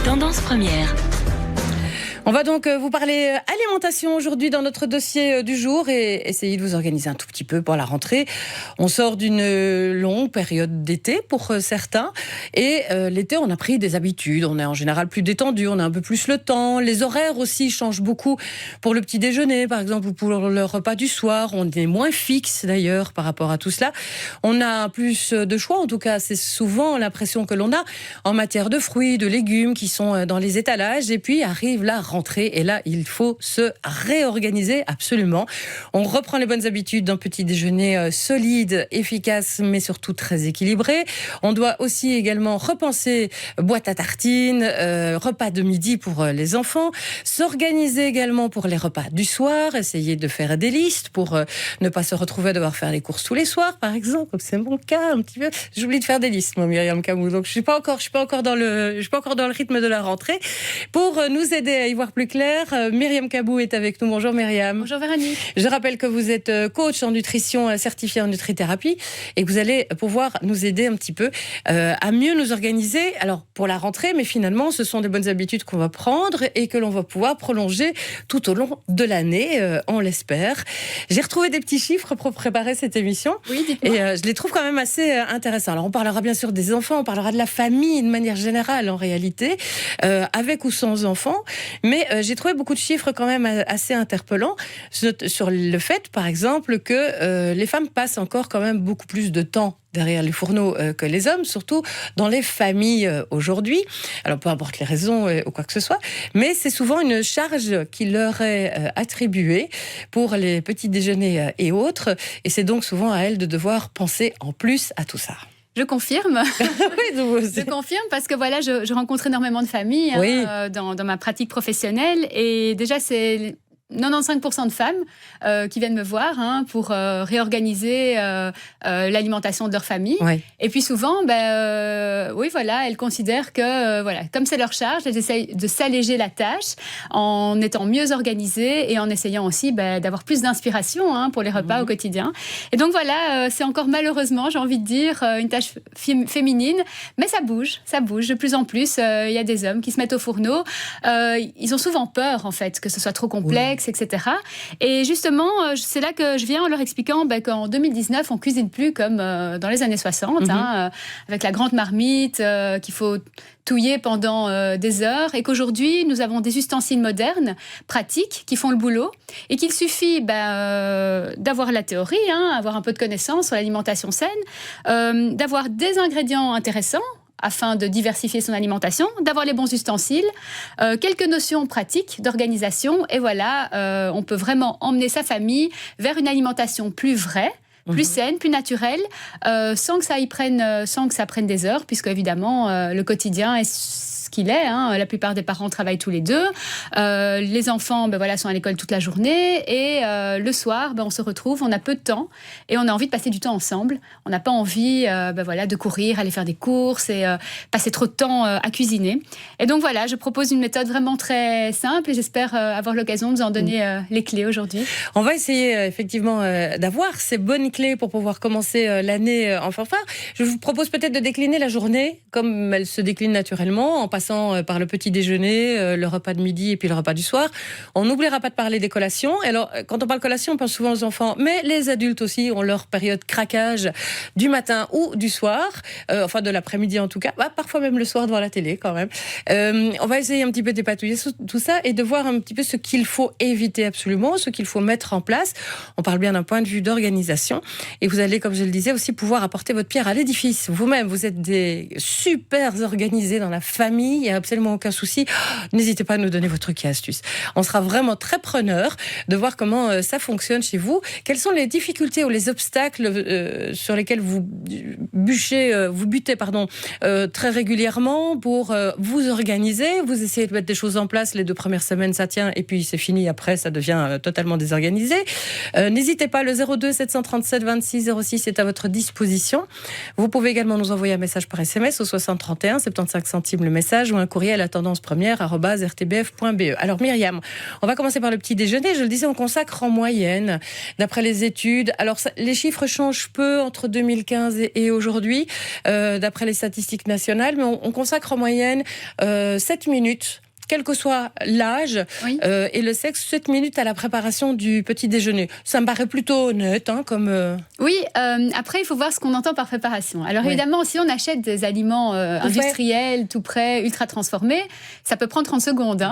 Tendance première. On va donc vous parler alimentation aujourd'hui dans notre dossier du jour et essayer de vous organiser un tout petit peu pour la rentrée. On sort d'une longue période d'été pour certains et l'été on a pris des habitudes, on est en général plus détendu, on a un peu plus le temps, les horaires aussi changent beaucoup pour le petit déjeuner par exemple ou pour le repas du soir, on est moins fixe d'ailleurs par rapport à tout cela. On a plus de choix, en tout cas c'est souvent l'impression que l'on a en matière de fruits, de légumes qui sont dans les étalages et puis arrive la rentrée. Et là, il faut se réorganiser absolument. On reprend les bonnes habitudes d'un petit déjeuner solide, efficace, mais surtout très équilibré. On doit aussi également repenser boîte à tartines, repas de midi pour les enfants, s'organiser également pour les repas du soir, essayer de faire des listes pour ne pas se retrouver à devoir faire les courses tous les soirs, par exemple. C'est mon cas un petit peu. J'oublie de faire des listes, moi, Myriam Camou. Donc, je suis pas encore dans le rythme de la rentrée. Pour nous aider à y voir plus clair, Myriam Camou est avec nous. Bonjour Myriam. Bonjour Véronique. Je rappelle que vous êtes coach en nutrition certifié en nutrithérapie et que vous allez pouvoir nous aider un petit peu à mieux nous organiser. Alors pour la rentrée, mais finalement ce sont des bonnes habitudes qu'on va prendre et que l'on va pouvoir prolonger tout au long de l'année, on l'espère. J'ai retrouvé des petits chiffres pour préparer cette émission. Oui, dites-moi. Et je les trouve quand même assez intéressants. Alors on parlera bien sûr des enfants, on parlera de la famille de manière générale en réalité, avec ou sans enfants. Mais j'ai trouvé beaucoup de chiffres quand même assez interpellants sur le fait, par exemple, que les femmes passent encore quand même beaucoup plus de temps derrière les fourneaux que les hommes, surtout dans les familles aujourd'hui. Alors, peu importe les raisons ou quoi que ce soit, mais c'est souvent une charge qui leur est attribuée pour les petits déjeuners et autres, et c'est donc souvent à elles de devoir penser en plus à tout ça. Je confirme. Oui, je confirme parce que voilà, je rencontre énormément de familles oui. dans ma pratique professionnelle et déjà c'est 95% de femmes qui viennent me voir pour réorganiser l'alimentation de leur famille. Oui. Et puis souvent, oui, voilà, elles considèrent que, voilà, comme c'est leur charge, elles essayent de s'alléger la tâche en étant mieux organisées et en essayant aussi d'avoir plus d'inspiration pour les repas au quotidien. Et donc voilà, c'est encore malheureusement, j'ai envie de dire, une tâche féminine, mais ça bouge de plus en plus. Il y a des hommes qui se mettent au fourneau. Ils ont souvent peur, en fait, que ce soit trop complexe. Oui. Etc. Et justement, c'est là que je viens en leur expliquant qu'en 2019, on ne cuisine plus comme dans les années 60, avec la grande marmite qu'il faut touiller pendant des heures, et qu'aujourd'hui, nous avons des ustensiles modernes, pratiques, qui font le boulot, et qu'il suffit d'avoir la théorie, avoir un peu de connaissances sur l'alimentation saine, d'avoir des ingrédients intéressants, afin de diversifier son alimentation, d'avoir les bons ustensiles, quelques notions pratiques d'organisation, et voilà, on peut vraiment emmener sa famille vers une alimentation plus vraie, plus saine, plus naturelle, sans que ça prenne des heures, puisque évidemment le quotidien est ce qu'il est. La plupart des parents travaillent tous les deux. Les enfants sont à l'école toute la journée et le soir, on se retrouve, on a peu de temps et on a envie de passer du temps ensemble. On n'a pas envie de courir, aller faire des courses et passer trop de temps à cuisiner. Et donc voilà, je propose une méthode vraiment très simple et j'espère avoir l'occasion de vous en donner les clés aujourd'hui. On va essayer effectivement d'avoir ces bonnes clés pour pouvoir commencer l'année en fanfare. Je vous propose peut-être de décliner la journée comme elle se décline naturellement, en passant par le petit déjeuner, le repas de midi et puis le repas du soir. On n'oubliera pas de parler des collations. Alors, quand on parle collation, on pense souvent aux enfants, mais les adultes aussi ont leur période craquage du matin ou du soir, enfin de l'après-midi en tout cas, parfois même le soir devant la télé quand même. On va essayer un petit peu de dépatouiller tout ça et de voir un petit peu ce qu'il faut éviter absolument, ce qu'il faut mettre en place. On parle bien d'un point de vue d'organisation et vous allez, comme je le disais, aussi pouvoir apporter votre pierre à l'édifice. Vous-même, vous êtes des super organisés dans la famille, il n'y a absolument aucun souci. N'hésitez pas à nous donner vos trucs et astuces. On sera vraiment très preneurs de voir comment ça fonctionne chez vous. Quelles sont les difficultés ou les obstacles sur lesquels vous butez très régulièrement pour vous organiser. Vous essayez de mettre des choses en place. Les 2 premières semaines, ça tient et puis c'est fini. Après, ça devient totalement désorganisé. N'hésitez pas, le 02 737 26 06 est à votre disposition. Vous pouvez également nous envoyer un message par SMS au 60 31, 75 centimes le message. message ou un courrier à la tendancepremière@rtbf.be. Alors Myriam, on va commencer par le petit déjeuner. Je le disais, on consacre en moyenne, d'après les études. Alors les chiffres changent peu entre 2015 et aujourd'hui, d'après les statistiques nationales, mais on consacre en moyenne 7 minutes, quel que soit l'âge et le sexe, 7 minutes à la préparation du petit déjeuner. Ça me paraît plutôt honnête, comme... Oui, après, il faut voir ce qu'on entend par préparation. Alors évidemment, si on achète des aliments industriels, tout prêts, ultra transformés, ça peut prendre 30 secondes.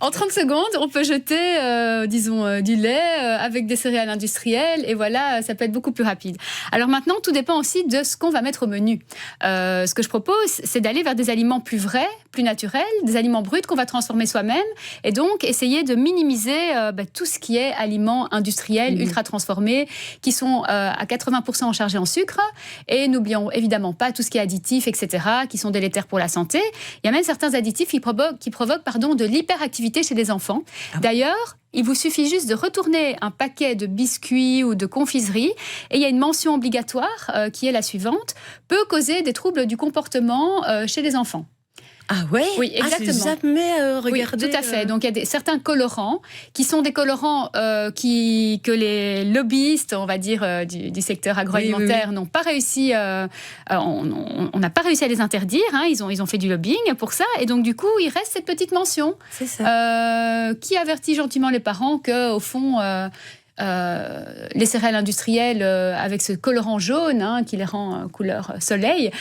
En 30 secondes, on peut jeter, du lait avec des céréales industrielles, et voilà, ça peut être beaucoup plus rapide. Alors maintenant, tout dépend aussi de ce qu'on va mettre au menu. Ce que je propose, c'est d'aller vers des aliments plus vrais, plus naturels, des aliments bruts qu'on va transformer soi-même, et donc essayer de minimiser tout ce qui est aliments industriels, ultra transformés, qui sont à 80% chargés en sucre, et n'oublions évidemment pas tout ce qui est additif, etc., qui sont délétères pour la santé. Il y a même certains additifs qui provoquent de l'hyperactivité chez les enfants. D'ailleurs, il vous suffit juste de retourner un paquet de biscuits ou de confiseries et il y a une mention obligatoire qui est la suivante: peut causer des troubles du comportement chez les enfants. Ah ouais? Oui, exactement. J'ai jamais regardé. Oui, tout à fait. Donc il y a certains colorants qui sont des colorants que les lobbyistes, on va dire, du secteur agroalimentaire n'ont pas réussi. On n'a pas réussi à les interdire. Ils ont fait du lobbying pour ça, et donc du coup il reste cette petite mention qui avertit gentiment les parents que au fond. Les céréales industrielles avec ce colorant jaune qui les rend couleur soleil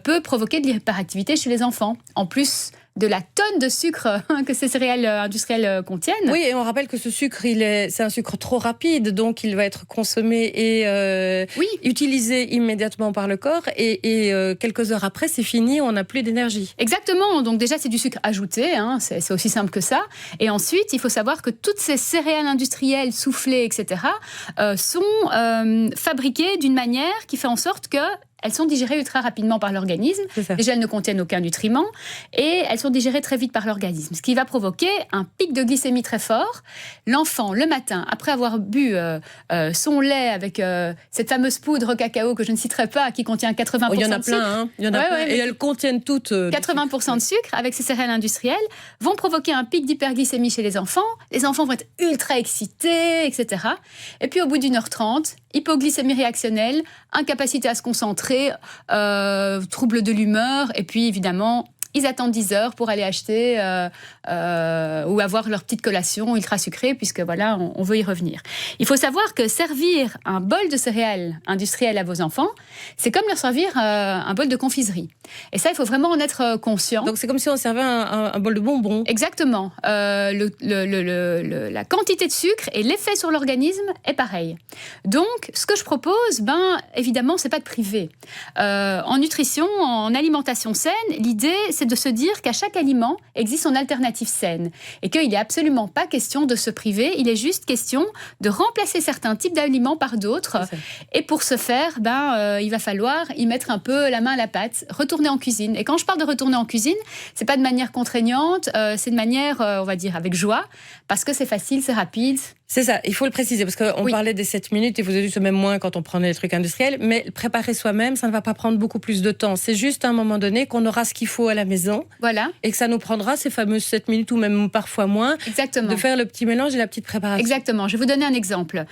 peut provoquer de l'hyperactivité chez les enfants, en plus de la tonne de sucre que ces céréales industrielles contiennent. Oui, et on rappelle que ce sucre, c'est un sucre trop rapide, donc il va être consommé et utilisé immédiatement par le corps, et quelques heures après, c'est fini, on n'a plus d'énergie. Exactement, donc déjà c'est du sucre ajouté, c'est aussi simple que ça. Et ensuite, il faut savoir que toutes ces céréales industrielles soufflées, etc., sont fabriquées d'une manière qui fait en sorte que elles sont digérées ultra rapidement par l'organisme. Déjà, elles ne contiennent aucun nutriment et elles sont digérées très vite par l'organisme, ce qui va provoquer un pic de glycémie très fort. L'enfant, le matin, après avoir bu son lait avec cette fameuse poudre cacao que je ne citerai pas, qui contient 80% il y en a de sucre. plein, il y en a plein, et elles contiennent toutes 80% de sucre avec ces céréales industrielles vont provoquer un pic d'hyperglycémie chez les enfants. Les enfants vont être ultra excités, etc. Et puis au bout d'1h30, hypoglycémie réactionnelle, incapacité à se concentrer, troubles de l'humeur, et puis évidemment ils attendent 10 heures pour aller acheter ou avoir leur petite collation ultra sucrée, puisque voilà, on veut y revenir. Il faut savoir que servir un bol de céréales industrielles à vos enfants, c'est comme leur servir un bol de confiserie. Et ça, il faut vraiment en être conscient. Donc c'est comme si on servait un bol de bonbons. Exactement. La quantité de sucre et l'effet sur l'organisme est pareil. Donc, ce que je propose, évidemment, c'est pas de priver. En nutrition, en alimentation saine, l'idée, c'est de se dire qu'à chaque aliment existe son alternative saine et qu'il n'est absolument pas question de se priver, il est juste question de remplacer certains types d'aliments par d'autres. Et pour ce faire, il va falloir y mettre un peu la main à la pâte, retourner en cuisine. Et quand je parle de retourner en cuisine, c'est pas de manière contraignante, c'est de manière, on va dire, avec joie, parce que c'est facile, c'est rapide. C'est ça, il faut le préciser, parce qu'on parlait des 7 minutes, et vous avez dit même moins quand on prenait les trucs industriels, mais préparer soi-même, ça ne va pas prendre beaucoup plus de temps. C'est juste à un moment donné qu'on aura ce qu'il faut à la maison, et que ça nous prendra ces fameuses 7 minutes, ou même parfois moins, de faire le petit mélange et la petite préparation. Exactement, je vais vous donner un exemple.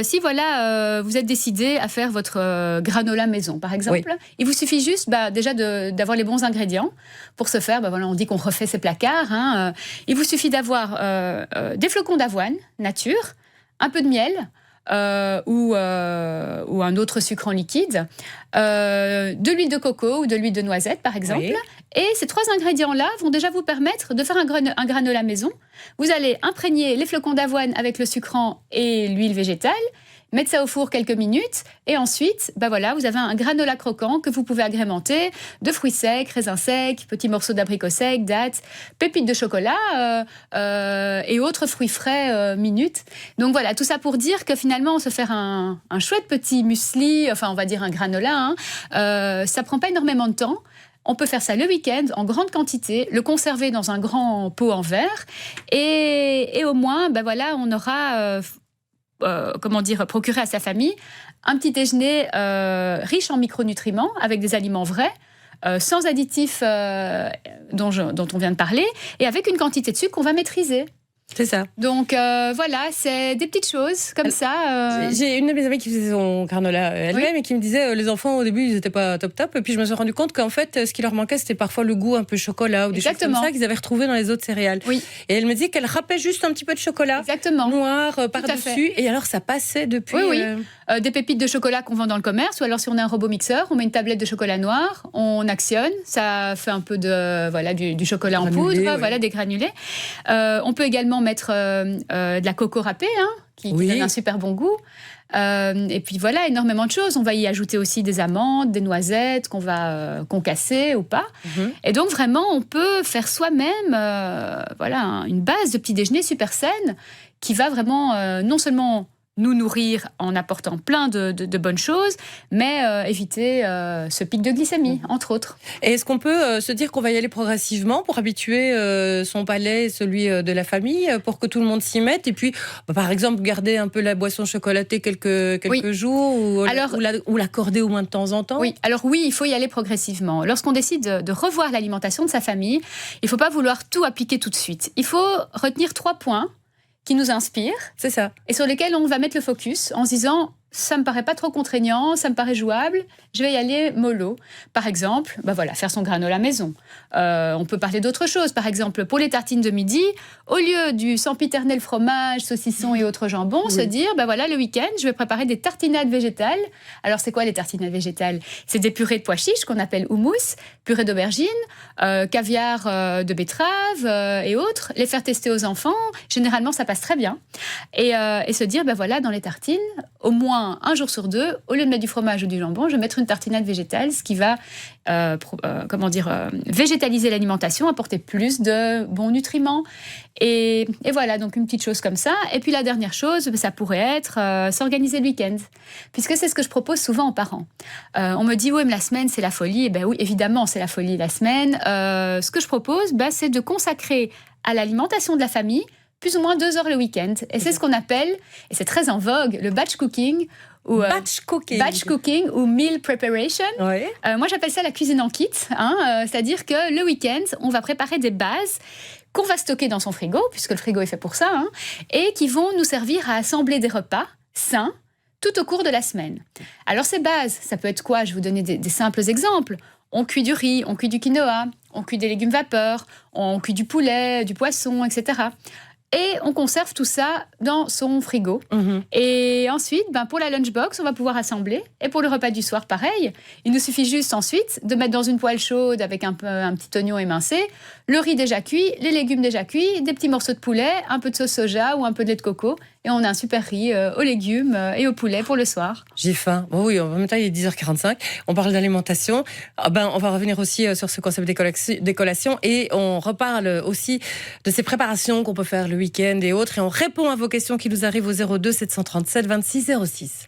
Si vous êtes décidé à faire votre granola maison, par exemple, il vous suffit juste déjà d'avoir les bons ingrédients. Pour ce faire, on dit qu'on refait ses placards. Il vous suffit d'avoir des flocons d'avoine, nature, un peu de miel ou un autre sucre en liquide, de l'huile de coco ou de l'huile de noisette par exemple. Et ces 3 ingrédients-là vont déjà vous permettre de faire un granola maison. Vous allez imprégner les flocons d'avoine avec le sucrant et l'huile végétale, mettre ça au four quelques minutes, et ensuite, vous avez un granola croquant que vous pouvez agrémenter de fruits secs, raisins secs, petits morceaux d'abricots secs, dattes, pépites de chocolat et autres fruits frais minutes. Donc voilà, tout ça pour dire que finalement, se faire un chouette petit muesli, on va dire un granola, ça prend pas énormément de temps. On peut faire ça le week-end en grande quantité, le conserver dans un grand pot en verre, et au moins, on aura procurer à sa famille un petit déjeuner riche en micronutriments avec des aliments vrais, sans additifs dont on vient de parler, et avec une quantité de sucre qu'on va maîtriser. C'est ça. Donc voilà, c'est des petites choses comme ça. J'ai une de mes amies qui faisait son granola elle-même et qui me disait les enfants au début ils n'étaient pas top. Et puis je me suis rendu compte qu'en fait ce qui leur manquait c'était parfois le goût un peu chocolat ou des choses comme ça qu'ils avaient retrouvé dans les autres céréales. Oui. Et elle me disait qu'elle râpait juste un petit peu de chocolat noir par-dessus et alors ça passait depuis. Oui. Des pépites de chocolat qu'on vend dans le commerce, ou alors si on a un robot mixeur, on met une tablette de chocolat noir, on actionne, ça fait un peu de du chocolat granulé, en poudre, voilà, des granulés. On peut également mettre de la coco râpée, qui donne un super bon goût. Et puis voilà, énormément de choses. On va y ajouter aussi des amandes, des noisettes qu'on va concasser ou pas. Et donc vraiment, on peut faire soi-même une base de petit déjeuner super saine qui va vraiment non seulement nous nourrir en apportant plein de bonnes choses, mais éviter ce pic de glycémie, entre autres. Et est-ce qu'on peut se dire qu'on va y aller progressivement pour habituer son palais et celui de la famille, pour que tout le monde s'y mette, et puis, par exemple, garder un peu la boisson chocolatée quelques jours, ou l'accorder au moins de temps en temps? Oui, il faut y aller progressivement. Lorsqu'on décide de revoir l'alimentation de sa famille, il ne faut pas vouloir tout appliquer tout de suite. Il faut retenir 3 points qui nous inspirent, c'est ça, et sur lesquels on va mettre le focus en se disant ça me paraît pas trop contraignant, ça me paraît jouable, je vais y aller mollo. Par exemple, faire son granola maison. On peut parler d'autres choses. Par exemple, pour les tartines de midi, au lieu du sempiternel fromage, saucisson et autres jambons, se dire, le week-end, je vais préparer des tartinades végétales. Alors, c'est quoi les tartinades végétales? C'est des purées de pois chiches qu'on appelle houmous, purée d'aubergine, caviar de betterave et autres. Les faire tester aux enfants, généralement, ça passe très bien. Et se dire, dans les tartines, au moins un jour sur 2, au lieu de mettre du fromage ou du jambon, je vais mettre une tartinade végétale, ce qui va végétaliser l'alimentation, apporter plus de bons nutriments. Et voilà, donc une petite chose comme ça. Et puis la dernière chose, ça pourrait être s'organiser le week-end. Puisque c'est ce que je propose souvent aux parents. On me dit, oui, mais la semaine, c'est la folie. Et oui, évidemment, c'est la folie la semaine. Ce que je propose, c'est de consacrer à l'alimentation de la famille plus ou moins 2 heures le week-end. Et c'est ce qu'on appelle, et c'est très en vogue, le batch cooking. Batch cooking ou meal preparation. Oui. Moi, j'appelle ça la cuisine en kit. C'est-à-dire que le week-end, on va préparer des bases qu'on va stocker dans son frigo, puisque le frigo est fait pour ça, et qui vont nous servir à assembler des repas sains tout au cours de la semaine. Alors, ces bases, ça peut être quoi? Je vais vous donner des simples exemples. On cuit du riz, on cuit du quinoa, on cuit des légumes vapeur, on cuit du poulet, du poisson, etc. Et on conserve tout ça dans son frigo. Et ensuite, pour la lunchbox, on va pouvoir assembler. Et pour le repas du soir, pareil. Il nous suffit juste ensuite de mettre dans une poêle chaude avec un petit oignon émincé, le riz déjà cuit, les légumes déjà cuits, des petits morceaux de poulet, un peu de sauce soja ou un peu de lait de coco. Et on a un super riz aux légumes et au poulet pour le soir. J'ai faim. Oui, en même temps, il est 10h45. On parle d'alimentation. On va revenir aussi sur ce concept des collations. Et on reparle aussi de ces préparations qu'on peut faire le week-end et autres. Et on répond à vos questions qui nous arrivent au 02 737 26 06.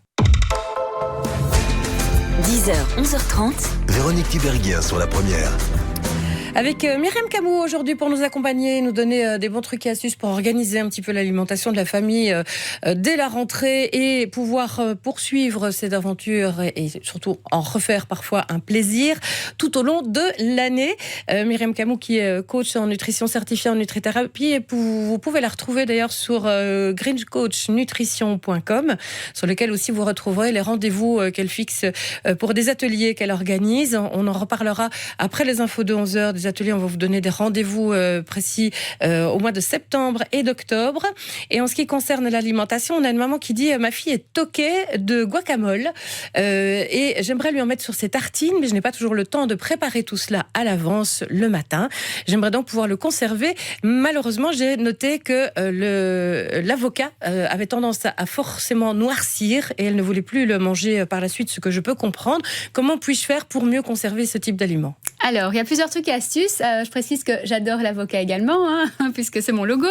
10h, 11h30. Véronique Tiberghien sur la première. Avec Myriam Camou aujourd'hui pour nous accompagner, nous donner des bons trucs et astuces pour organiser un petit peu l'alimentation de la famille dès la rentrée et pouvoir poursuivre cette aventure et surtout en refaire parfois un plaisir tout au long de l'année. Myriam Camou qui est coach en nutrition certifiée en nutrithérapie et vous pouvez la retrouver d'ailleurs sur greencoachnutrition.com sur lequel aussi vous retrouverez les rendez-vous qu'elle fixe pour des ateliers qu'elle organise. On en reparlera après les infos de 11h. Des ateliers, on va vous donner des rendez-vous précis au mois de septembre et d'octobre. Et en ce qui concerne l'alimentation, on a une maman qui dit ma fille est toquée de guacamole et j'aimerais lui en mettre sur ses tartines, mais je n'ai pas toujours le temps de préparer tout cela à l'avance le matin. J'aimerais donc pouvoir le conserver. Malheureusement, j'ai noté que l'avocat avait tendance à forcément noircir et elle ne voulait plus le manger par la suite, ce que je peux comprendre. Comment puis-je faire pour mieux conserver ce type d'aliment? Alors, il y a plusieurs trucs et astuces. Je précise que j'adore l'avocat également, puisque c'est mon logo.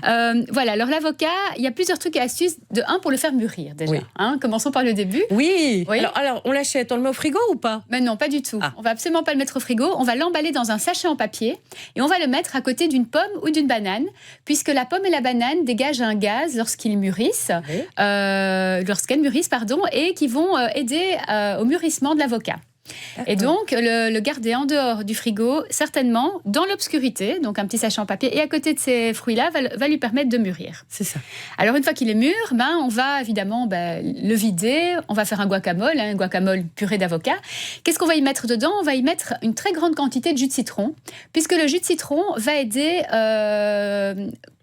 Voilà, alors l'avocat, il y a plusieurs trucs et astuces. De un, pour le faire mûrir déjà. Oui. Commençons par le début. Oui. Alors, on l'achète, on le met au frigo ou pas? Mais non, pas du tout. On va absolument pas le mettre au frigo. On va l'emballer dans un sachet en papier et on va le mettre à côté d'une pomme ou d'une banane, puisque la pomme et la banane dégagent un gaz lorsqu'elles mûrissent, et qui vont aider au mûrissement de l'avocat. Et donc, le garder en dehors du frigo, certainement, dans l'obscurité, donc un petit sachet en papier, et à côté de ces fruits-là, va lui permettre de mûrir. C'est ça. Alors, une fois qu'il est mûr, on va évidemment le vider. On va faire un guacamole purée d'avocat. Qu'est-ce qu'on va y mettre dedans? On va y mettre une très grande quantité de jus de citron, puisque le jus de citron va aider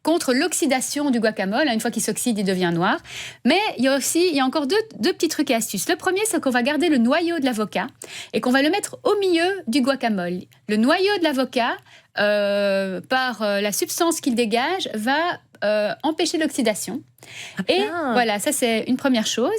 contre l'oxydation du guacamole. Une fois qu'il s'oxyde, il devient noir. Mais il y a encore deux petits trucs et astuces. Le premier, c'est qu'on va garder le noyau de l'avocat et qu'on va le mettre au milieu du guacamole. Le noyau de l'avocat, par la substance qu'il dégage, va empêcher l'oxydation. Et voilà, ça c'est une première chose.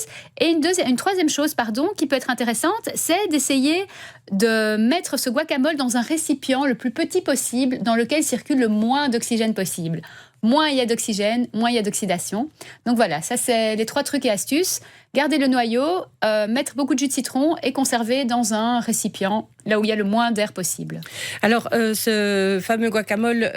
Et une troisième chose, qui peut être intéressante, c'est d'essayer de mettre ce guacamole dans un récipient le plus petit possible, dans lequel circule le moins d'oxygène possible. Moins il y a d'oxygène, moins il y a d'oxydation. Donc voilà, ça c'est les 3 trucs et astuces. Garder le noyau, mettre beaucoup de jus de citron et conserver dans un récipient, là où il y a le moins d'air possible. Alors, ce fameux guacamole,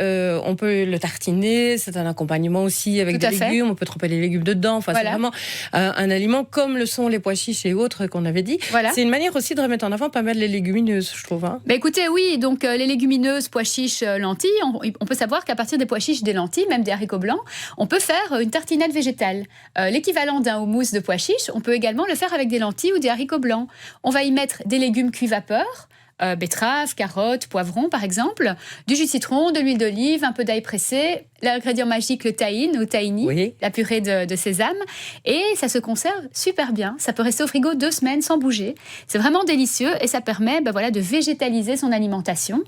on peut le tartiner, c'est un accompagnement aussi avec des légumes, on peut tremper les légumes dedans, enfin, c'est vraiment un aliment comme le sont les pois chiches et autres qu'on avait dit. Voilà. C'est une manière aussi de remettre en avant pas mal les légumineuses, je trouve. Écoutez, oui, donc les légumineuses, pois chiches, lentilles, on peut savoir qu'à partir des pois chiches, des lentilles, même des haricots blancs, on peut faire une tartinade végétale. L'équivalent d'un houmous de pois chiches, on peut également le faire avec des lentilles ou des haricots blancs. On va y mettre des légumes cuits vapeur, betteraves, carottes, poivrons par exemple, du jus de citron, de l'huile d'olive, un peu d'ail pressé, l'ingrédient magique, le tahine ou tahini, la purée de sésame, et ça se conserve super bien. Ça peut rester au frigo 2 semaines sans bouger. C'est vraiment délicieux et ça permet de végétaliser son alimentation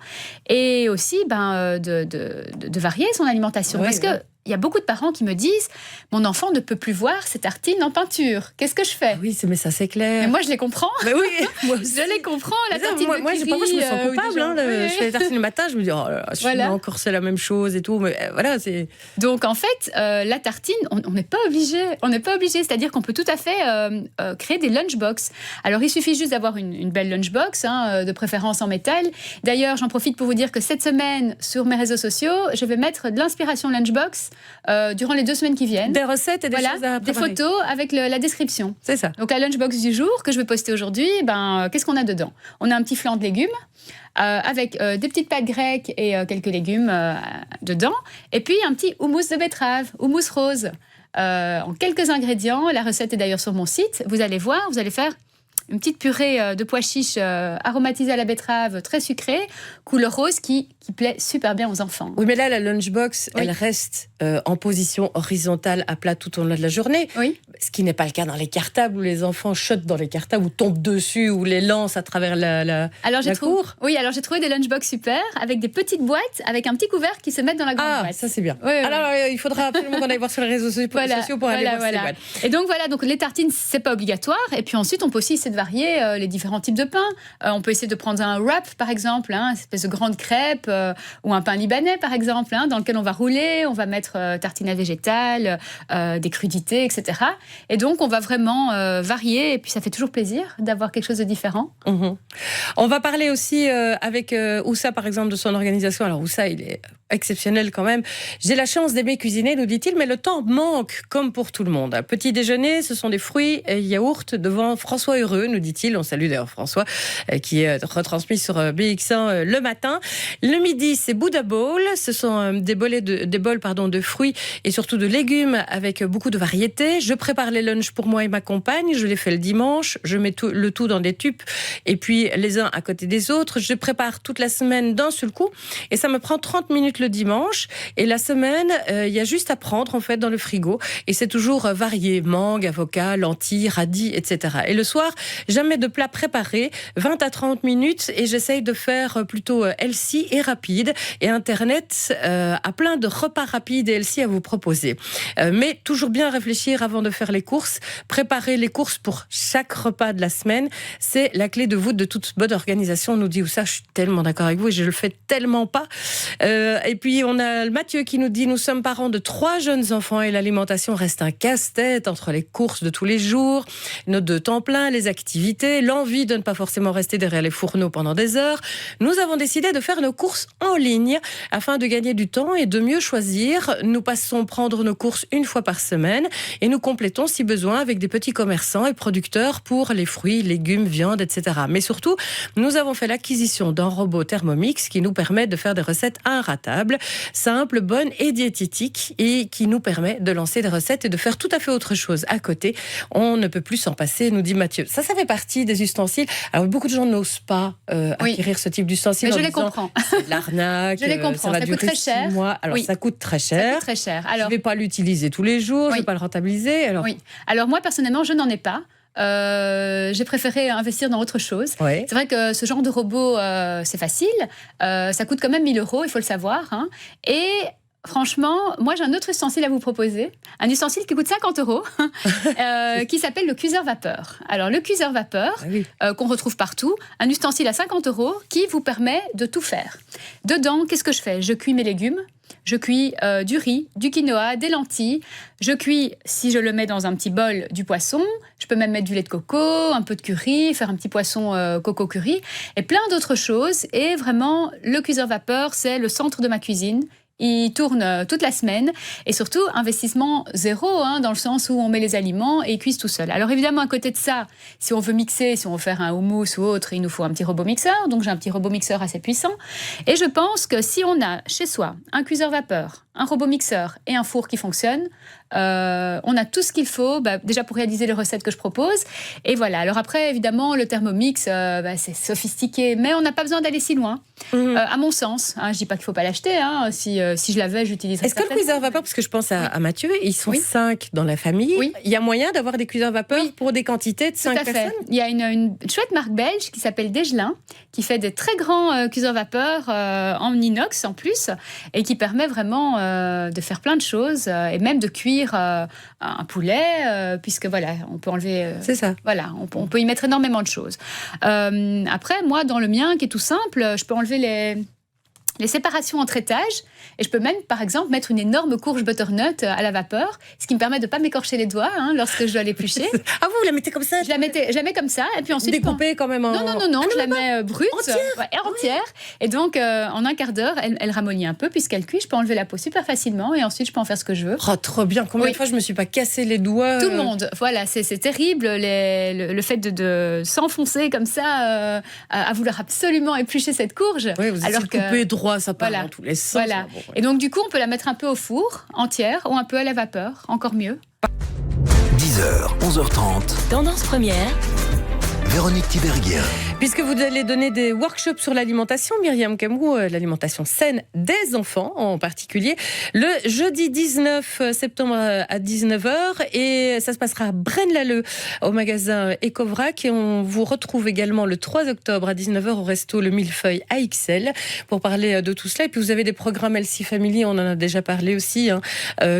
et aussi de varier son alimentation. Parce que il y a beaucoup de parents qui me disent « Mon enfant ne peut plus voir ses tartines en peinture. Qu'est-ce que je fais ?» Oui, mais ça c'est clair. Mais moi, je les comprends. Mais oui, moi aussi. Je les comprends, la tartine de curry. Parfois, je me sens coupable. Je fais les tartines le matin, je me dis « Oh là là, je fais encore c'est la même chose et tout. » Mais voilà, c'est... Donc, en fait, la tartine, on n'est pas obligé. On n'est pas obligé. C'est-à-dire qu'on peut tout à fait créer des lunchbox. Alors, il suffit juste d'avoir une belle lunchbox, de préférence en métal. D'ailleurs, j'en profite pour vous dire que cette semaine, sur mes réseaux sociaux, je vais mettre de l'inspiration lunchbox durant les 2 semaines qui viennent. Des recettes et des choses à préparer. Des photos avec la description. C'est ça. Donc la lunchbox du jour que je vais poster aujourd'hui, qu'est-ce qu'on a dedans? On a un petit flan de légumes avec des petites pâtes grecques et quelques légumes dedans. Et puis un petit houmous de betterave, houmous rose. En quelques ingrédients, la recette est d'ailleurs sur mon site. Vous allez voir, vous allez faire une petite purée de pois chiches aromatisée à la betterave, très sucrée, couleur rose qui plaît super bien aux enfants. Oui, mais là, la lunchbox, elle reste en position horizontale à plat tout au long de la journée. Oui. Ce qui n'est pas le cas dans les cartables où les enfants chutent dans les cartables ou tombent dessus ou les lancent à travers la cour. Oui, alors j'ai trouvé des lunchbox super avec des petites boîtes avec un petit couvercle qui se met dans la grande boîte. Ah, ça c'est bien. Oui, alors, il faudra absolument qu'on aille voir sur les réseaux sociaux pour aller voir ces boîtes. Et donc les tartines, c'est pas obligatoire. Et puis ensuite, on peut aussi essayer de varier les différents types de pain. On peut essayer de prendre un wrap, par exemple, une espèce de grande crêpe ou un pain libanais, par exemple, dans lequel on va rouler, on va mettre tartinade végétale, des crudités, etc. Et donc, on va vraiment varier. Et puis, ça fait toujours plaisir d'avoir quelque chose de différent. Mmh. On va parler aussi avec Oussa, par exemple, de son organisation. Alors, Oussa, il est exceptionnel quand même. J'ai la chance d'aimer cuisiner, nous dit-il, mais le temps manque, comme pour tout le monde. Petit déjeuner, ce sont des fruits et yaourts devant François Heureux, nous dit-il. On salue d'ailleurs François, qui est retransmis sur BX1 le matin. Le midi, c'est Bouddha Bowl. Ce sont des bols de fruits et surtout de légumes avec beaucoup de variétés. Je prépare les lunchs pour moi et ma compagne. Je les fais le dimanche. Je mets le tout dans des tubes et puis les uns à côté des autres. Je prépare toute la semaine d'un seul coup et ça me prend 30 minutes le dimanche. Et la semaine, il y a juste à prendre en fait dans le frigo et c'est toujours varié. Mangue, avocat, lentilles, radis, etc. Et le soir, jamais de plat préparé. 20 à 30 minutes et j'essaye de faire plutôt healthy et rapide. Et Internet a plein de repas rapides et healthy à vous proposer. Mais toujours bien réfléchir avant de faire les courses. Préparer les courses pour chaque repas de la semaine, c'est la clé de voûte de toute bonne organisation. On nous dit, ça, je suis tellement d'accord avec vous et je le fais tellement pas. Et puis, on a Mathieu qui nous dit, nous sommes parents de 3 jeunes enfants et l'alimentation reste un casse-tête entre les courses de tous les jours, nos 2 temps pleins, les activités, l'envie de ne pas forcément rester derrière les fourneaux pendant des heures. Nous avons décidé de faire nos courses courses en ligne afin de gagner du temps et de mieux choisir. Nous passons prendre nos courses une fois par semaine et nous complétons si besoin avec des petits commerçants et producteurs pour les fruits, légumes, viandes, etc. Mais surtout, nous avons fait l'acquisition d'un robot Thermomix qui nous permet de faire des recettes inratables, simples, bonnes et diététiques et qui nous permet de lancer des recettes et de faire tout à fait autre chose à côté. On ne peut plus s'en passer, nous dit Mathieu. Ça fait partie des ustensiles. Alors, beaucoup de gens n'osent pas acquérir ce type d'ustensiles. Mais je les comprends. C'est de l'arnaque. Je les comprends. Ça coûte très cher. 6 mois. Alors, ça coûte très cher. Ça coûte très cher. Alors, je ne vais pas l'utiliser tous les jours, je ne vais pas le rentabiliser. Alors, moi, personnellement, je n'en ai pas. J'ai préféré investir dans autre chose. Ouais. C'est vrai que ce genre de robot, c'est facile. Ça coûte quand même 1 000 €, il faut le savoir. Hein. Et franchement, moi, j'ai un autre ustensile à vous proposer. Un ustensile qui coûte 50 €, qui s'appelle le cuiseur vapeur. Alors, le cuiseur vapeur, qu'on retrouve partout, un ustensile à 50 € qui vous permet de tout faire. Dedans, qu'est-ce que je fais ? Je cuis mes légumes. Je cuis du riz, du quinoa, des lentilles. Je cuis, si je le mets dans un petit bol, du poisson. Je peux même mettre du lait de coco, un peu de curry, faire un petit poisson coco curry et plein d'autres choses. Et vraiment, le cuiseur vapeur, c'est le centre de ma cuisine. Il tourne toute la semaine et surtout investissement zéro, dans le sens où on met les aliments et ils cuisent tout seul. Alors évidemment, à côté de ça, si on veut mixer, si on veut faire un houmous ou autre, il nous faut un petit robot mixeur. Donc j'ai un petit robot mixeur assez puissant. Et je pense que si on a chez soi un cuiseur vapeur, un robot mixeur et un four qui fonctionne, on a tout ce qu'il faut déjà pour réaliser les recettes que je propose. Et voilà. Alors après, évidemment, le Thermomix, c'est sophistiqué, mais on n'a pas besoin d'aller si loin, à mon sens. Je ne dis pas qu'il ne faut pas l'acheter. Si je l'avais, j'utiliserais. Est-ce que le cuiseur vapeur, parce que je pense à Mathieu, ils sont 5 dans la famille, il y a moyen d'avoir des cuiseurs vapeur pour des quantités de 5 personnes ? Il y a une chouette marque belge qui s'appelle Desgelin, qui fait des très grands cuiseurs vapeur en inox en plus, et qui permet vraiment de faire plein de choses, et même de cuire un poulet, puisque voilà, on peut enlever... c'est ça. Voilà, on peut y mettre énormément de choses. Après, moi, dans le mien, qui est tout simple, je peux enlever les séparations entre étages, et je peux même, par exemple, mettre une énorme courge butternut à la vapeur, ce qui me permet de ne pas m'écorcher les doigts lorsque je dois l'éplucher. Ah, vous la mettez comme ça ? Je la mets comme ça, et puis ensuite... Découpée quand même en... Non, je la mets brute. Entière. Et donc, en un quart d'heure, elle ramollit un peu, puisqu'elle cuit, je peux enlever la peau super facilement, et ensuite, je peux en faire ce que je veux. Oh, trop bien. Combien de fois je me suis pas cassé les doigts Tout le monde. Voilà, c'est terrible, le fait de s'enfoncer comme ça, à vouloir absolument éplucher cette courge. Oui, vous alors que coupé droit, ça part dans tous les sens. Voilà. Et donc, du coup, on peut la mettre un peu au four, entière, ou un peu à la vapeur, encore mieux. 10h, 11h30. Tendance première. Véronique Tiberghien. Puisque vous allez donner des workshops sur l'alimentation, Myriam Camroux, l'alimentation saine des enfants en particulier, le jeudi 19 septembre à 19h, et ça se passera à Braine-l'Alleud au magasin Ecovrac, et on vous retrouve également le 3 octobre à 19h au resto Le Millefeuille AXL pour parler de tout cela. Et puis vous avez des programmes Healthy Family, on en a déjà parlé aussi,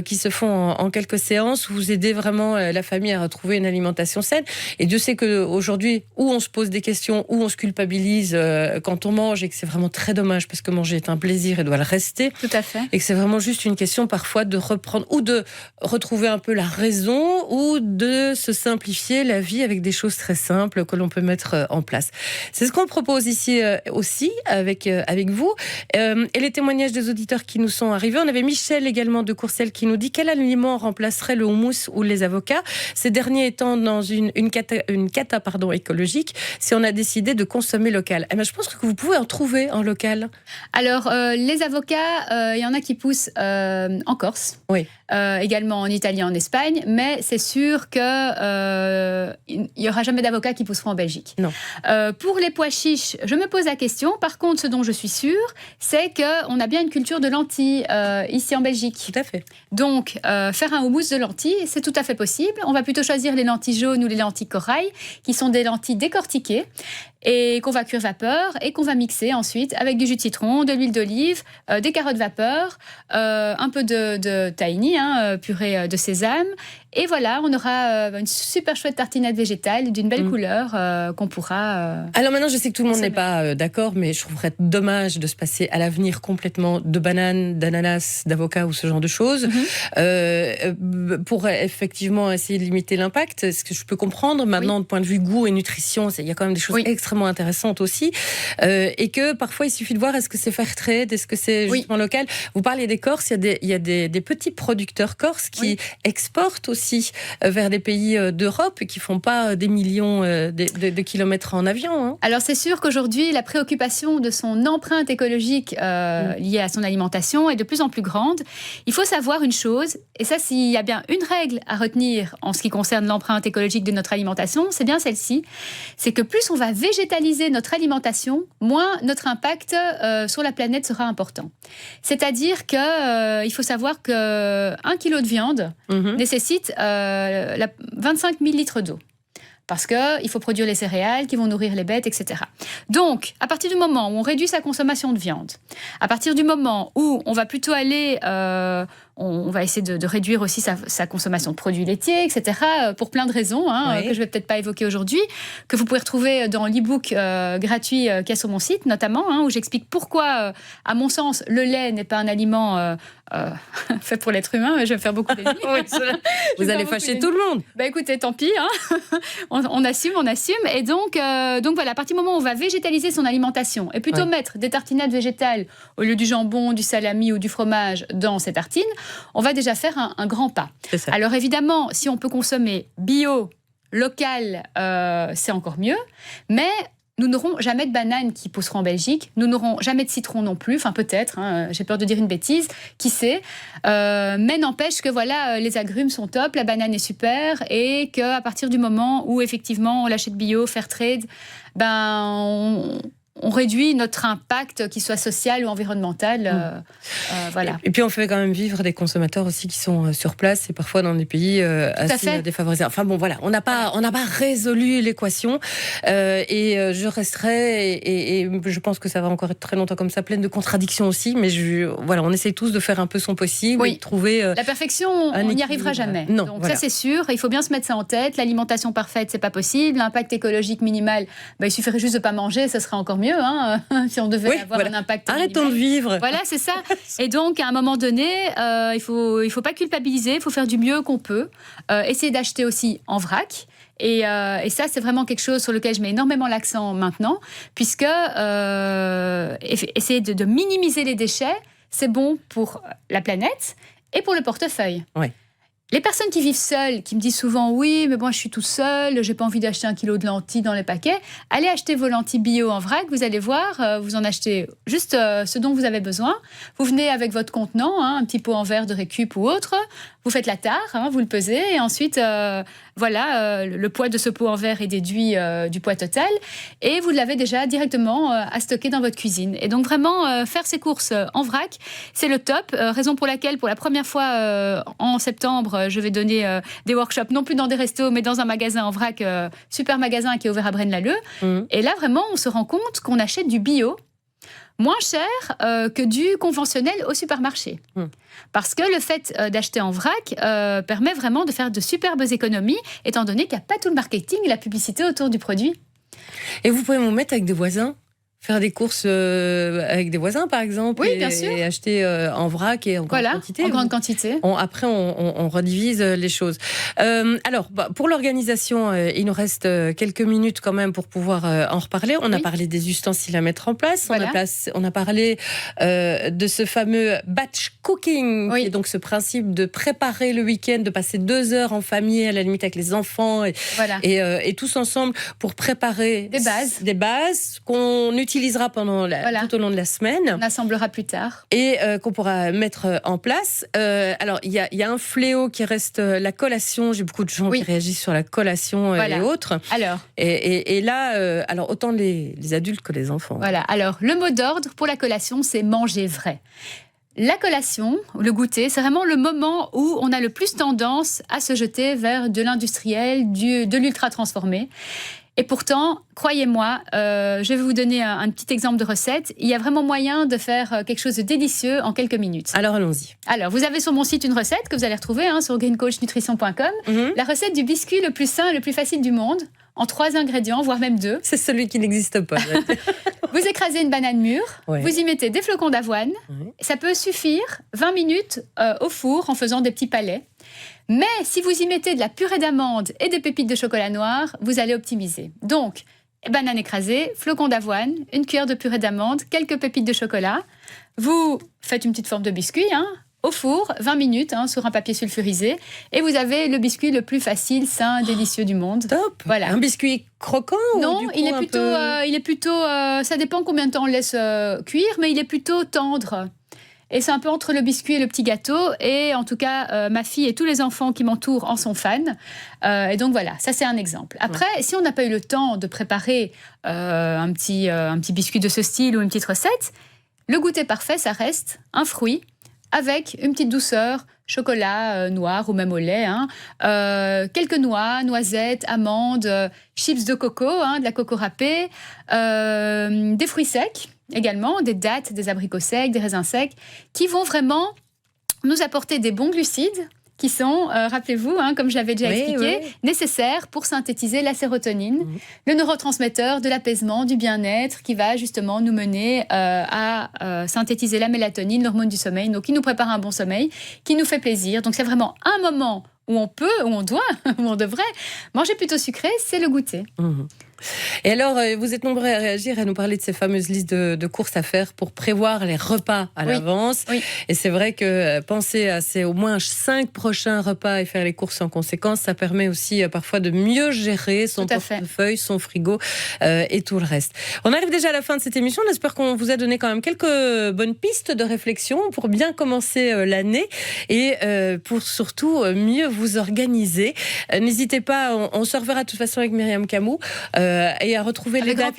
qui se font en quelques séances, où vous aidez vraiment la famille à retrouver une alimentation saine. Et Dieu sait qu'aujourd'hui, où on se pose des questions, où on se culpabilise quand on mange, et que c'est vraiment très dommage parce que manger est un plaisir et doit le rester. Tout à fait. Et que c'est vraiment juste une question parfois de reprendre ou de retrouver un peu la raison, ou de se simplifier la vie avec des choses très simples que l'on peut mettre en place. C'est ce qu'on propose ici aussi avec vous. Et les témoignages des auditeurs qui nous sont arrivés. On avait Michel également de Courcelles qui nous dit: quel aliment remplacerait le houmous ou les avocats, ces derniers étant dans une cata écologique, si on a décidé de consommer local? Je pense que vous pouvez en trouver en local. Alors, les avocats, il y en a qui poussent en Corse, également en Italie, en Espagne, mais c'est sûr qu'il n'y aura jamais d'avocats qui pousseront en Belgique. Non. Pour les pois chiches, je me pose la question. Par contre, ce dont je suis sûre, c'est qu'on a bien une culture de lentilles ici en Belgique. Tout à fait. Donc, faire un houmous de lentilles, c'est tout à fait possible. On va plutôt choisir les lentilles jaunes ou les lentilles corail, qui sont des lentilles décortiquées et qu'on va cuire vapeur et qu'on va mixer ensuite avec du jus de citron, de l'huile d'olive, des carottes vapeur, un peu de tahini, purée de sésame, Et voilà, on aura une super chouette tartinade végétale d'une belle couleur qu'on pourra... Alors maintenant, je sais que tout le monde n'est pas d'accord, mais je trouverais dommage de se passer à l'avenir complètement de bananes, d'ananas, d'avocats ou ce genre de choses. Pour effectivement essayer de limiter l'impact, ce que je peux comprendre. Maintenant, de point de vue goût et nutrition, il y a quand même des choses extrêmement intéressantes aussi. Et que parfois, il suffit de voir est-ce que c'est fair trade, est-ce que c'est justement local. Vous parliez des Corses, il y a des petits producteurs corses qui exportent aussi vers des pays d'Europe et qui ne font pas des millions de kilomètres en avion. Hein. Alors c'est sûr qu'aujourd'hui, la préoccupation de son empreinte écologique liée à son alimentation est de plus en plus grande. Il faut savoir une chose, et ça, s'il y a bien une règle à retenir en ce qui concerne l'empreinte écologique de notre alimentation, c'est bien celle-ci, c'est que plus on va végétaliser notre alimentation, moins notre impact sur la planète sera important. C'est-à-dire qu'il faut savoir qu'un kilo de viande nécessite 25 000 litres d'eau. Parce qu'il faut produire les céréales qui vont nourrir les bêtes, etc. Donc, à partir du moment où on réduit sa consommation de viande, à partir du moment où on va plutôt aller... on va essayer de réduire aussi sa consommation de produits laitiers, etc., pour plein de raisons, que je ne vais peut-être pas évoquer aujourd'hui, que vous pouvez retrouver dans l'e-book gratuit qu'il y a sur mon site, notamment, où j'explique pourquoi, à mon sens, le lait n'est pas un aliment fait pour l'être humain. Je vais me faire beaucoup d'ennemis. Vous allez fâcher tout le monde. Écoutez, tant pis. On assume. Et donc voilà, à partir du moment où on va végétaliser son alimentation et plutôt mettre des tartinades végétales au lieu du jambon, du salami ou du fromage dans ces tartines, on va déjà faire un grand pas. Alors évidemment, si on peut consommer bio, local, c'est encore mieux, mais nous n'aurons jamais de bananes qui pousseront en Belgique, nous n'aurons jamais de citron non plus, enfin peut-être, j'ai peur de dire une bêtise, qui sait, mais n'empêche que voilà, les agrumes sont top, la banane est super, et qu'à partir du moment où effectivement on l'achète bio, fair trade, on réduit notre impact, qu'il soit social ou environnemental. Voilà. Et puis on fait quand même vivre des consommateurs aussi qui sont sur place et parfois dans des pays assez défavorisés. Enfin bon, voilà, on n'a pas résolu l'équation. Et je resterai, et je pense que ça va encore être très longtemps comme ça, pleine de contradictions aussi. Mais voilà, on essaye tous de faire un peu son possible et de trouver la perfection, on n'y arrivera jamais. Non, donc ça c'est sûr, il faut bien se mettre ça en tête. L'alimentation parfaite, c'est pas possible. L'impact écologique minimal, il suffirait juste de pas manger, ça serait encore mieux. Si on devait avoir un impact. Arrêtons de vivre. Voilà, c'est ça. Et donc, à un moment donné, il faut pas culpabiliser, il faut faire du mieux qu'on peut. Essayer d'acheter aussi en vrac. Et ça, c'est vraiment quelque chose sur lequel je mets énormément l'accent maintenant, puisque essayer de minimiser les déchets, c'est bon pour la planète et pour le portefeuille. Oui. Les personnes qui vivent seules, qui me disent souvent « Oui, mais moi je suis tout seul, j'ai pas envie d'acheter 1 kilo de lentilles dans les paquets », allez acheter vos lentilles bio en vrac, vous allez voir, vous en achetez juste ce dont vous avez besoin. Vous venez avec votre contenant, un petit pot en verre de récup ou autre, vous faites la tare, vous le pesez, et ensuite, le poids de ce pot en verre est déduit du poids total, et vous l'avez déjà directement à stocker dans votre cuisine. Et donc vraiment, faire ses courses en vrac, c'est le top, raison pour laquelle, pour la première fois en septembre, je vais donner des workshops, non plus dans des restos, mais dans un magasin en vrac, super magasin qui est ouvert à Braine-l'Alleud. Et là, vraiment, on se rend compte qu'on achète du bio moins cher que du conventionnel au supermarché. Parce que le fait d'acheter en vrac permet vraiment de faire de superbes économies, étant donné qu'il n'y a pas tout le marketing et la publicité autour du produit. Et vous pouvez vous mettre avec des voisins ? Faire des courses avec des voisins, par exemple, oui, bien sûr. Et acheter en vrac et en grande quantité. En grande quantité. Après, on redivise les choses. Alors, pour l'organisation, il nous reste quelques minutes quand même pour pouvoir en reparler. On a parlé des ustensiles à mettre en place. On a parlé de ce fameux batch cooking, qui est donc ce principe de préparer le week-end, de passer 2 heures en famille, à la limite avec les enfants, et tous ensemble pour préparer des bases qu'on utilisera pendant tout au long de la semaine. On assemblera plus tard. Et qu'on pourra mettre en place. Alors, il y a un fléau qui reste la collation. J'ai beaucoup de gens qui réagissent sur la collation et autres. Alors. Et là, alors autant les adultes que les enfants. Voilà. Alors, le mot d'ordre pour la collation, c'est manger vrai. La collation, le goûter, c'est vraiment le moment où on a le plus tendance à se jeter vers de l'industriel, de l'ultra transformé. Et pourtant, croyez-moi, je vais vous donner un petit exemple de recette. Il y a vraiment moyen de faire quelque chose de délicieux en quelques minutes. Alors, allons-y. Alors, vous avez sur mon site une recette que vous allez retrouver sur greencoachnutrition.com. La recette du biscuit le plus sain et le plus facile du monde, en 3 ingrédients, voire même 2. C'est celui qui n'existe pas. Vous écrasez une banane mûre, Ouais. vous y mettez des flocons d'avoine. Ouais. Ça peut suffire 20 minutes au four en faisant des petits palets. Mais si vous y mettez de la purée d'amande et des pépites de chocolat noir, vous allez optimiser. Donc, banane écrasée, flocons d'avoine, une cuillère de purée d'amande, quelques pépites de chocolat. Vous faites une petite forme de biscuit, au four, 20 minutes, sur un papier sulfurisé. Et vous avez le biscuit le plus facile, sain, délicieux du monde. Top. Voilà. Un biscuit croquant Non, ou du coup il un est plutôt, ça dépend combien de temps on le laisse cuire, mais il est plutôt tendre. Et c'est un peu entre le biscuit et le petit gâteau. Et en tout cas, ma fille et tous les enfants qui m'entourent en sont fans. Et donc voilà, ça c'est un exemple. Après, si on n'a pas eu le temps de préparer un petit biscuit de ce style ou une petite recette, le goûter parfait, ça reste un fruit avec une petite douceur, chocolat noir ou même au lait, quelques noix, noisettes, amandes, chips de coco, de la coco râpée, des fruits secs également, des dattes, des abricots secs, des raisins secs, qui vont vraiment nous apporter des bons glucides qui sont, rappelez-vous, comme je l'avais déjà expliqué, nécessaires pour synthétiser la sérotonine, le neurotransmetteur de l'apaisement, du bien-être, qui va justement nous mener à synthétiser la mélatonine, l'hormone du sommeil, donc qui nous prépare un bon sommeil, qui nous fait plaisir. Donc c'est vraiment un moment où on peut, où on doit, où on devrait manger plutôt sucré, c'est le goûter. Et alors, vous êtes nombreux à réagir, à nous parler de ces fameuses listes de courses à faire pour prévoir les repas à l'avance. Oui. Et c'est vrai que penser à ces au moins 5 prochains repas et faire les courses en conséquence, ça permet aussi parfois de mieux gérer son portefeuille, son frigo et tout le reste. On arrive déjà à la fin de cette émission. J'espère qu'on vous a donné quand même quelques bonnes pistes de réflexion pour bien commencer l'année et pour surtout mieux vous organiser. N'hésitez pas, on se reverra de toute façon avec Myriam Camou. Et à retrouver les dates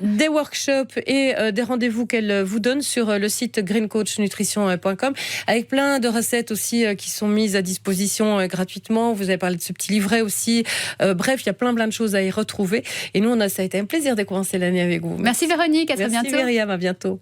des workshops et des rendez-vous qu'elle vous donne sur le site greencoachnutrition.com avec plein de recettes aussi qui sont mises à disposition gratuitement. Vous avez parlé de ce petit livret aussi. Bref, il y a plein de choses à y retrouver. Et nous, ça a été un plaisir de commencer l'année avec vous. Merci Véronique, à très bientôt. Merci Myriam, à bientôt.